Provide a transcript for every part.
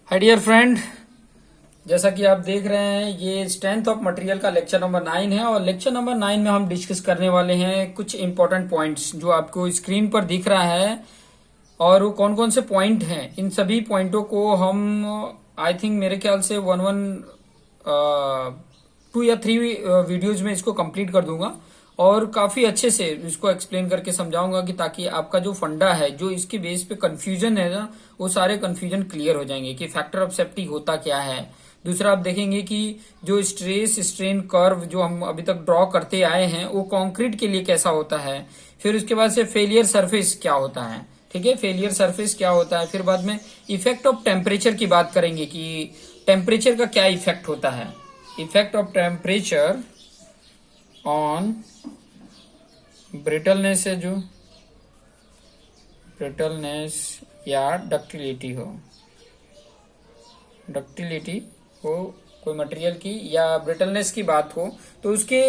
Hi dear friend, जैसा कि आप देख रहे हैं ये स्ट्रेंथ ऑफ मटेरियल का लेक्चर नंबर 9 है। और लेक्चर नंबर 9 में हम डिस्कस करने वाले हैं कुछ इंपॉर्टेंट पॉइंट्स जो आपको स्क्रीन पर दिख रहा है। और वो कौन कौन से पॉइंट हैं, इन सभी पॉइंटों को हम आई थिंक मेरे ख्याल से वन वन 2 या 3 वीडियोज में इसको कंप्लीट कर दूंगा और काफी अच्छे से इसको एक्सप्लेन करके समझाऊंगा कि ताकि आपका जो फंडा है, जो इसके बेस पे कंफ्यूजन है ना, वो सारे कंफ्यूजन क्लियर हो जाएंगे कि फैक्टर ऑफ सेफ्टी होता क्या है। दूसरा आप देखेंगे कि जो स्ट्रेस स्ट्रेन कर्व जो हम अभी तक ड्रॉ करते आए हैं वो कंक्रीट के लिए कैसा होता है। फिर उसके बाद से फेलियर सरफेस क्या होता है, ठीक है, फेलियर सरफेस क्या होता है। फिर बाद में इफेक्ट ऑफ टेम्परेचर की बात करेंगे कि टेम्परेचर का क्या इफेक्ट होता है, effect of temperature on brittleness है, जो ब्रिटलनेस या डक्टिलिटी हो कोई मटेरियल की या ब्रिटलनेस की बात हो तो उसके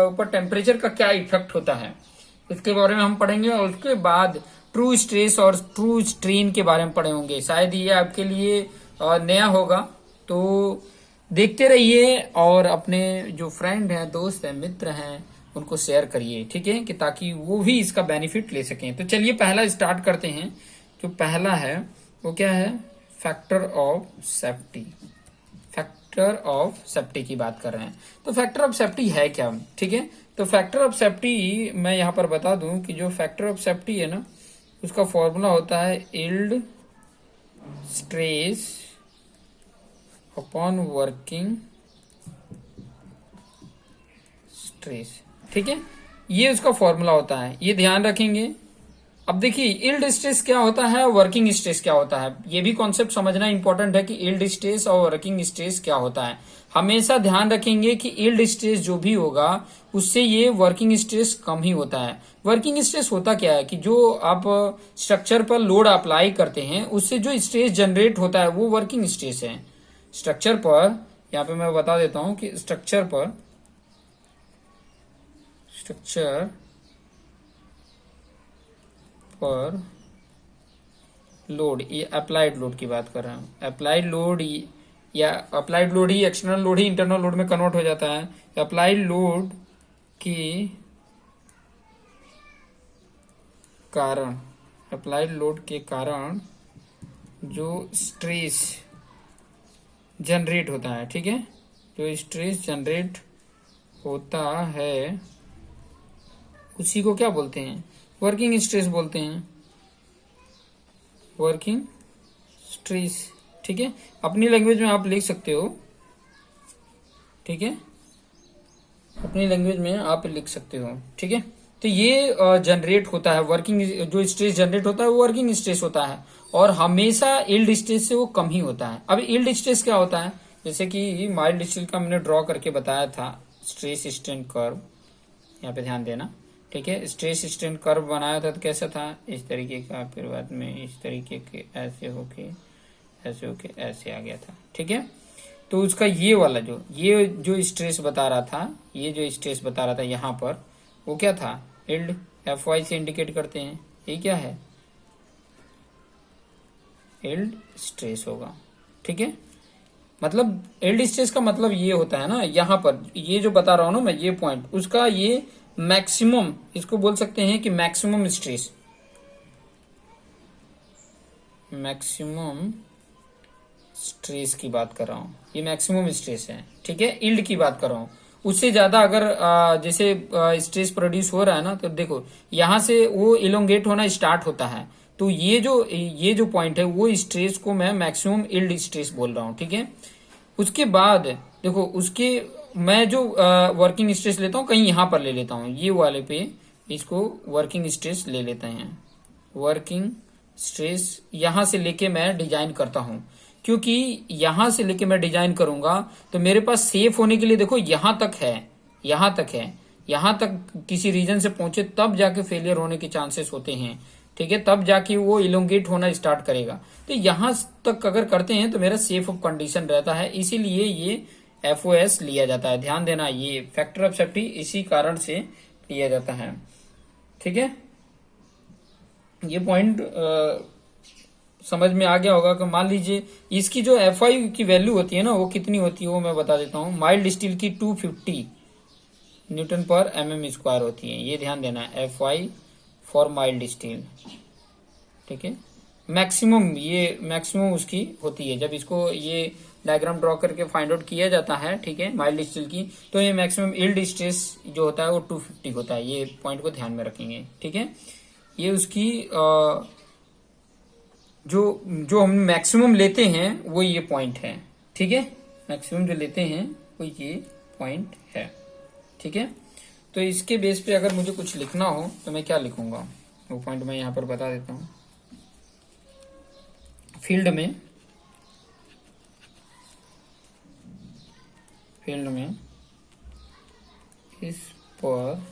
ऊपर टेम्परेचर का क्या इफेक्ट होता है, इसके बारे में हम पढ़ेंगे। और उसके बाद ट्रू स्ट्रेस और ट्रू स्ट्रेन के बारे में पढ़े होंगे। शायद ये आपके लिए नया होगा, तो देखते रहिए और अपने जो फ्रेंड हैं, दोस्त हैं, मित्र हैं, उनको शेयर करिए, ठीक है, कि ताकि वो भी इसका बेनिफिट ले सकें। तो चलिए पहला स्टार्ट करते हैं। जो पहला है वो क्या है, factor of safety. Factor of safety की बात कर रहे हैं, तो फैक्टर ऑफ सेफ्टी है क्या, ठीक है। तो फैक्टर ऑफ सेफ्टी मैं यहां पर बता दूं कि जो फैक्टर ऑफ सेफ्टी है ना, उसका फॉर्मूला होता है yield stress upon working stress, ठीक है, ये उसका फॉर्मूला होता है, ये ध्यान रखेंगे। अब देखिए यील्ड स्ट्रेस क्या होता है, वर्किंग स्ट्रेस क्या होता है, ये भी कॉन्सेप्ट समझना इंपॉर्टेंट है कि यील्ड स्ट्रेस और वर्किंग स्ट्रेस क्या होता है। हमेशा ध्यान रखेंगे कि यील्ड स्ट्रेस जो भी होगा उससे ये वर्किंग स्ट्रेस कम ही होता है। वर्किंग स्ट्रेस होता क्या है कि जो आप स्ट्रक्चर पर लोड अप्लाई करते हैं उससे जो स्ट्रेस जनरेट होता है वो वर्किंग स्ट्रेस है। स्ट्रक्चर पर, यहाँ पे मैं बता देता हूं कि स्ट्रक्चर पर लोड, ये अप्लाइड लोड की बात कर रहा हूं। अप्लाइड लोड या अप्लाइड लोड ही एक्सटर्नल लोड ही इंटरनल लोड में कन्वर्ट हो जाता है। अप्लाइड लोड के कारण, अप्लाइड लोड के कारण जो स्ट्रेस जनरेट होता है, ठीक है, जो स्ट्रेस जनरेट होता है उसी को क्या बोलते हैं, वर्किंग स्ट्रेस बोलते हैं, वर्किंग स्ट्रेस, ठीक है। अपनी लैंग्वेज में आप लिख सकते हो, ठीक है, अपनी लैंग्वेज में आप लिख सकते हो, ठीक है। तो ये जनरेट होता है, वर्किंग जो स्ट्रेस जनरेट होता है वो वर्किंग स्ट्रेस होता है और हमेशा यील्ड स्ट्रेस से वो कम ही होता है। अब यील्ड स्ट्रेस क्या होता है, जैसे कि माइल्ड स्टील का मैंने ड्रॉ करके बताया था स्ट्रेस स्ट्रेन कर्व, यहाँ पे ध्यान देना, ठीक है। स्ट्रेस स्ट्रेन कर्व बनाया था तो कैसा था, इस तरीके का, फिर बाद में इस तरीके के ऐसे होके ऐसे आ गया था, ठीक है। तो उसका ये वाला ये जो स्ट्रेस बता रहा था, ये जो स्ट्रेस बता रहा था यहाँ पर, वो क्या था, यील्ड, Fy से इंडिकेट करते हैं, ये क्या है, यील्ड स्ट्रेस होगा, ठीक है। मतलब यील्ड स्ट्रेस का मतलब ये होता है ना, यहाँ पर ये जो बता रहा हूं ना मैं, ये पॉइंट उसका ये मैक्सिमम, इसको बोल सकते हैं कि मैक्सिमम स्ट्रेस, मैक्सिमम स्ट्रेस की बात कर रहा हूं, ये मैक्सिमम स्ट्रेस है, ठीक है, यील्ड की बात कर रहा हूं। उससे ज्यादा अगर जैसे स्ट्रेस प्रोड्यूस हो रहा है ना, तो देखो यहां से वो इलोंगेट होना स्टार्ट होता है, तो ये जो पॉइंट है वो स्ट्रेस को मैं मैक्सिमम यील्ड स्ट्रेस बोल रहा हूं, ठीक है। उसके बाद देखो उसके मैं जो वर्किंग स्ट्रेस लेता हूँ कहीं यहाँ पर ले लेता हूँ, ये वाले पे इसको वर्किंग स्ट्रेस ले लेते हैं। वर्किंग स्ट्रेस यहां से लेके मैं डिजाइन करता हूं, क्योंकि यहां से लेके मैं डिजाइन करूंगा तो मेरे पास सेफ होने के लिए, देखो यहां तक है, यहां तक है, यहां तक किसी रीजन से पहुंचे तब जाके फेलियर होने के चांसेस होते हैं, ठीक है, तब जाके वो इलोंगेट होना स्टार्ट करेगा। तो यहां तक अगर करते हैं तो मेरा सेफ ऑफ कंडीशन रहता है, इसीलिए ये FOS लिया जाता है। ध्यान देना, ये फैक्टर ऑफ सेफ्टी इसी कारण से लिया जाता है, ठीक है। ये पॉइंट समझ में आ गया होगा कि मान लीजिए इसकी जो FI की वैल्यू होती है ना वो कितनी होती है वो मैं बता देता हूँ। माइल्ड स्टील की 250 न्यूटन पर mm² होती है, ये ध्यान देना है, FI फॉर माइल्ड स्टील, ठीक है। मैक्सिमम उसकी होती है जब इसको ये डायग्राम ड्रॉ करके फाइंड आउट किया जाता है, ठीक है, माइल्ड स्टील की, तो ये मैक्सिमम यील्ड स्ट्रेस जो होता है वो 250 होता है। ये पॉइंट को ध्यान में रखेंगे, ठीक है। ये उसकी जो हम मैक्सिमम लेते हैं वो ये पॉइंट है, ठीक है। मैक्सिमम जो लेते हैं वो ये पॉइंट है, ठीक है। तो इसके बेस पे अगर मुझे कुछ लिखना हो तो मैं क्या लिखूंगा, वो पॉइंट मैं यहां पर बता देता हूं। फील्ड में इस पर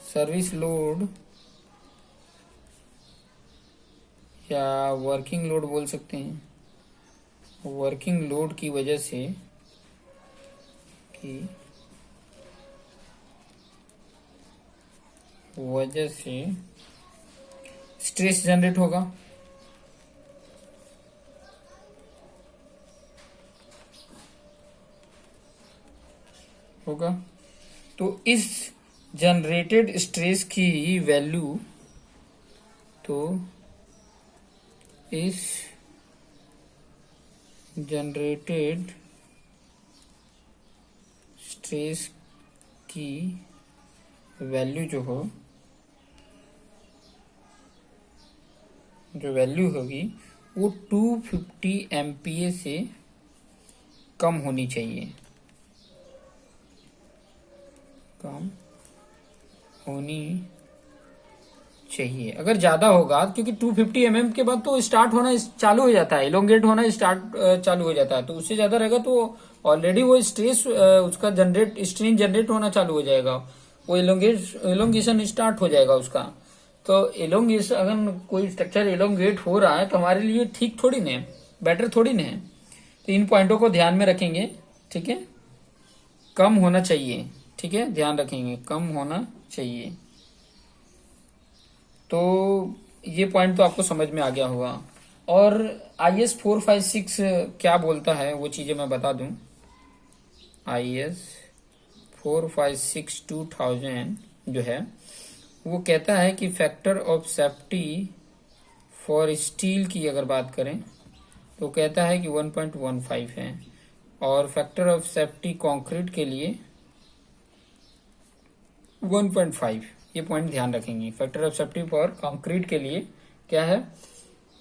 सर्विस लोड या वर्किंग लोड बोल सकते हैं, वर्किंग लोड की वजह से स्ट्रेस जनरेट होगा। तो इस जनरेटेड स्ट्रेस की वैल्यू, तो इस जनरेटेड स्ट्रेस की वैल्यू जो वैल्यू होगी वो 250 MPa से कम होनी चाहिए, कम होनी चाहिए। अगर ज्यादा होगा, क्योंकि 250 mm के बाद तो स्टार्ट होना चालू हो जाता है, इलोंगेट होना चालू हो जाता है, तो उससे ज्यादा रहेगा तो ऑलरेडी वो स्ट्रेस उसका स्ट्रेन जनरेट होना चालू हो जाएगा, वो इलोंगेशन स्टार्ट हो जाएगा उसका। तो इलोंगेशन, अगर कोई स्ट्रक्चर इलोंगेट हो रहा है तो हमारे लिए ठीक थोड़ी ना है, बेटर थोड़ी ना है। तो इन पॉइंटों को ध्यान में रखेंगे, ठीक है। कम होना चाहिए, ठीक है, ध्यान रखेंगे, कम होना चाहिए। तो ये पॉइंट तो आपको समझ में आ गया होगा। और IS 456 क्या बोलता है वो चीजें मैं बता दूं। IS 456 2000 जो है वो कहता है कि factor of safety for steel की अगर बात करें तो कहता है कि 1.15 है, और फैक्टर ऑफ सेफ्टी कंक्रीट के लिए 1.5। ये पॉइंट ध्यान रखेंगे, factor of safety for concrete के लिए क्या है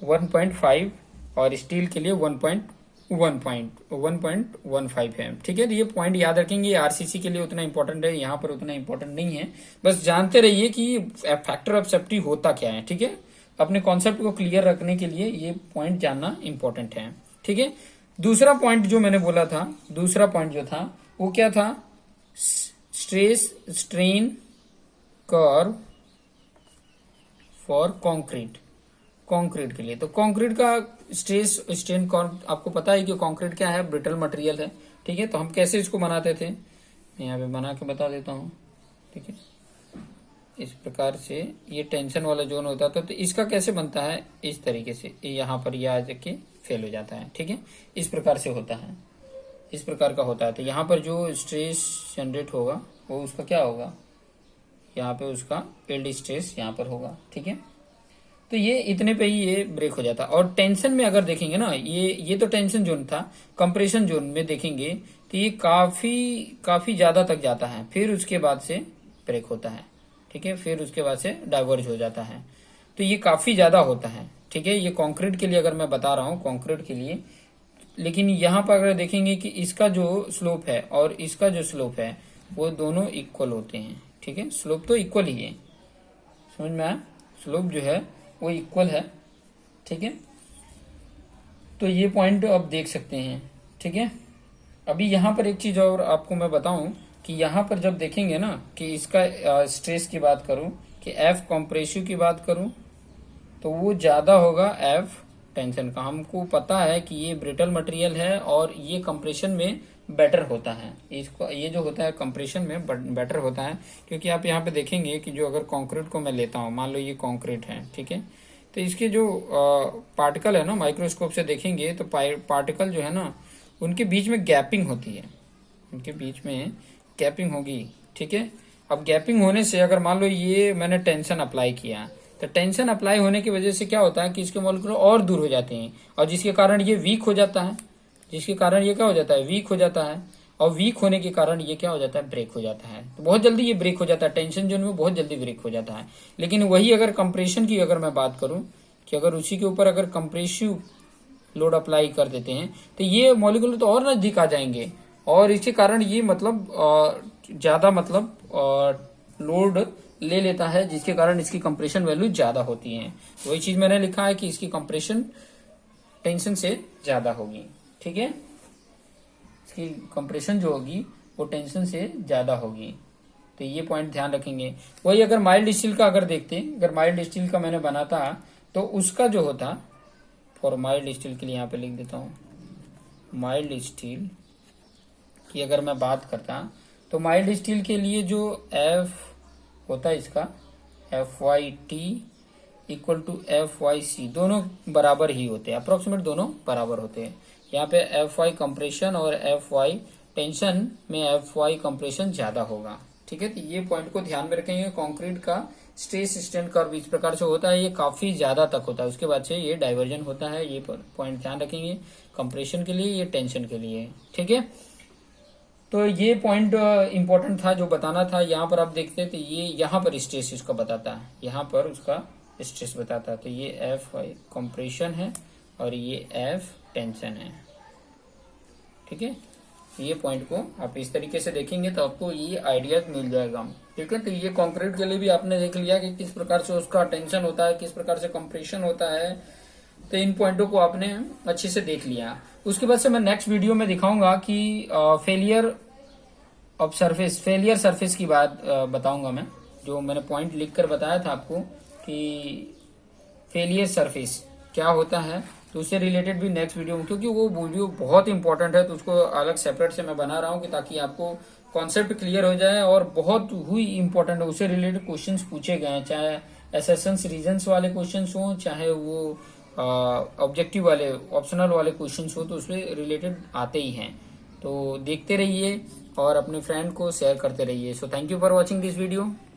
1.5 और स्टील के लिए 1.15 है, ठीक है। तो ये पॉइंट याद रखेंगे, RCC के लिए उतना इंपॉर्टेंट है, यहाँ पर उतना इंपॉर्टेंट नहीं है। बस जानते रहिए कि फैक्टर ऑफ सेफ्टी होता क्या है, ठीक है। अपने कॉन्सेप्ट को क्लियर रखने के लिए ये पॉइंट जानना इंपॉर्टेंट है, ठीक है। दूसरा पॉइंट जो मैंने बोला था, दूसरा पॉइंट जो था वो क्या था, stress strain curve for concrete के लिए। तो कंक्रीट का स्ट्रेस स्ट्रेन कर्व आपको पता है कि कंक्रीट क्या है, ब्रिटल मटेरियल है, ठीक है। तो हम कैसे इसको बनाते थे, मैं यहाँ पे बना के बता देता हूँ, ठीक है। इस प्रकार से ये टेंशन वाला जोन होता था, तो इसका कैसे बनता है, इस तरीके से यहाँ पर यह आ जाके फेल हो जाता है, ठीक है। इस प्रकार से होता है, इस प्रकार का होता है। तो यहाँ पर जो स्ट्रेस जनरेट होगा वो उसका क्या होगा, यहाँ पे उसका यील्ड स्ट्रेस यहाँ पर होगा, ठीक है। तो ये इतने पे ही ये ब्रेक हो जाता है। और टेंशन में अगर देखेंगे ना, ये तो टेंशन जोन था, कंप्रेशन जोन में देखेंगे तो ये काफी ज्यादा तक जाता है, फिर उसके बाद से ब्रेक होता है, ठीक है, फिर उसके बाद से डाइवर्ज हो जाता है। तो ये काफी ज्यादा होता है, ठीक है। ये कॉन्क्रीट के लिए अगर मैं बता रहा हूँ, कॉन्क्रीट के लिए। लेकिन यहाँ पर अगर देखेंगे कि इसका जो स्लोप है और इसका जो स्लोप है वो दोनों इक्वल होते हैं, ठीक है। स्लोप तो इक्वल ही है, समझ में आया, स्लोप जो है वो इक्वल है, ठीक है। तो ये पॉइंट आप देख सकते हैं, ठीक है। अभी यहाँ पर एक चीज और आपको मैं बताऊं कि यहाँ पर जब देखेंगे ना कि इसका स्ट्रेस की बात करूं, कि F कॉम्प्रेसिव की बात करूं, तो वो ज्यादा होगा F टेंशन का। हमको पता है कि ये ब्रिटल मटेरियल है और ये कंप्रेशन में बेटर होता है, इसको ये जो होता है कंप्रेशन में बेटर होता है। क्योंकि आप यहाँ पे देखेंगे कि जो अगर कंक्रीट को मैं लेता हूँ, मान लो ये कंक्रीट है, ठीक है, तो इसके जो पार्टिकल है ना, माइक्रोस्कोप से देखेंगे तो पार्टिकल जो है ना, उनके बीच में गैपिंग होती है, उनके बीच में गैपिंग होगी। ठीक है, अब गैपिंग होने से अगर मान लो ये मैंने टेंशन अप्लाई किया, तो टेंशन अप्लाई होने की वजह से क्या होता है कि इसके मॉलिक्यूल और दूर हो जाते हैं, और जिसके कारण ये वीक हो जाता है, जिसके कारण ये क्या हो जाता है, वीक हो जाता है, और वीक होने के कारण ये क्या हो जाता है, ब्रेक हो जाता है। तो बहुत जल्दी ये ब्रेक हो जाता है, टेंशन जोन में बहुत जल्दी ब्रेक हो जाता है। लेकिन वही अगर कंप्रेशन की अगर मैं बात करूं कि अगर उसी के ऊपर अगर कंप्रेसिव लोड अप्लाई कर देते हैं, तो ये मॉलिक्यूल तो और नजदीक आ जाएंगे, और इसके कारण ये मतलब ज्यादा मतलब लोड ले लेता है, जिसके कारण इसकी कंप्रेशन वैल्यू ज्यादा होती है। वही चीज मैंने लिखा है कि इसकी कंप्रेशन टेंशन से ज्यादा होगी। ठीक है, इसकी कंप्रेशन जो होगी वो टेंशन से ज्यादा होगी, तो ये पॉइंट ध्यान रखेंगे। वही अगर माइल्ड स्टील का अगर देखते हैं, अगर माइल्ड स्टील का मैंने बनाता तो उसका जो होता, फॉर माइल्ड स्टील के लिए यहाँ पे लिख देता हूँ, माइल्ड स्टील की अगर मैं बात करता तो माइल्ड स्टील के लिए जो एफ होता है इसका, F Y T equal to F Y C, दोनों बराबर ही होते हैं, अप्रोक्सीमेट दोनों बराबर होते हैं। यहाँ पे एफ वाई कंप्रेशन और एफ वाई टेंशन में एफ वाई कंप्रेशन ज्यादा होगा। ठीक है, तो ये पॉइंट को ध्यान में रखेंगे। कंक्रीट का स्ट्रेस स्ट्रेन कर्व इस प्रकार से होता है, ये काफी ज्यादा तक होता है, उसके बाद से ये डाइवर्जन होता है। ये पॉइंट ध्यान रखेंगे, कंप्रेशन के लिए, ये टेंशन के लिए। ठीक है, तो ये पॉइंट इंपॉर्टेंट था जो बताना था। यहाँ पर आप देखते हैं तो ये यहाँ पर स्ट्रेस उसका बताता है, यहाँ पर उसका स्ट्रेस बताता है। तो ये एफ कंप्रेशन है और ये एफ टेंशन है। ठीक है, ये पॉइंट को आप इस तरीके से देखेंगे तो आपको ये आइडिया मिल जाएगा। ठीक है, तो ये कंक्रीट के लिए भी आपने देख लिया कि किस प्रकार से उसका टेंशन होता है, किस प्रकार से कंप्रेशन होता है। तो इन पॉइंटों को आपने अच्छे से देख लिया। उसके बाद से मैं नेक्स्ट वीडियो में दिखाऊंगा कि failure of surface, failure surface की बात बताऊंगा मैं, जो मैंने पॉइंट लिखकर बताया था आपको कि फेलियर सरफेस क्या होता है, तो उससे रिलेटेड भी नेक्स्ट वीडियो में, क्योंकि वो वीडियो बहुत इंपॉर्टेंट है तो उसको अलग सेपरेट से मैं बना रहा हूँ कि ताकि आपको कॉन्सेप्ट क्लियर हो जाए, और बहुत ही इंपॉर्टेंट है। उससे रिलेटेड क्वेश्चंस पूछे गए हैं, चाहे एसेशंस रीजन्स वाले क्वेश्चंस हो, चाहे वो ऑब्जेक्टिव वाले ऑप्शनल वाले क्वेश्चंस हो, तो उससे रिलेटेड आते ही हैं। तो देखते रहिए और अपने फ्रेंड को शेयर करते रहिए। So thank you for watching this video.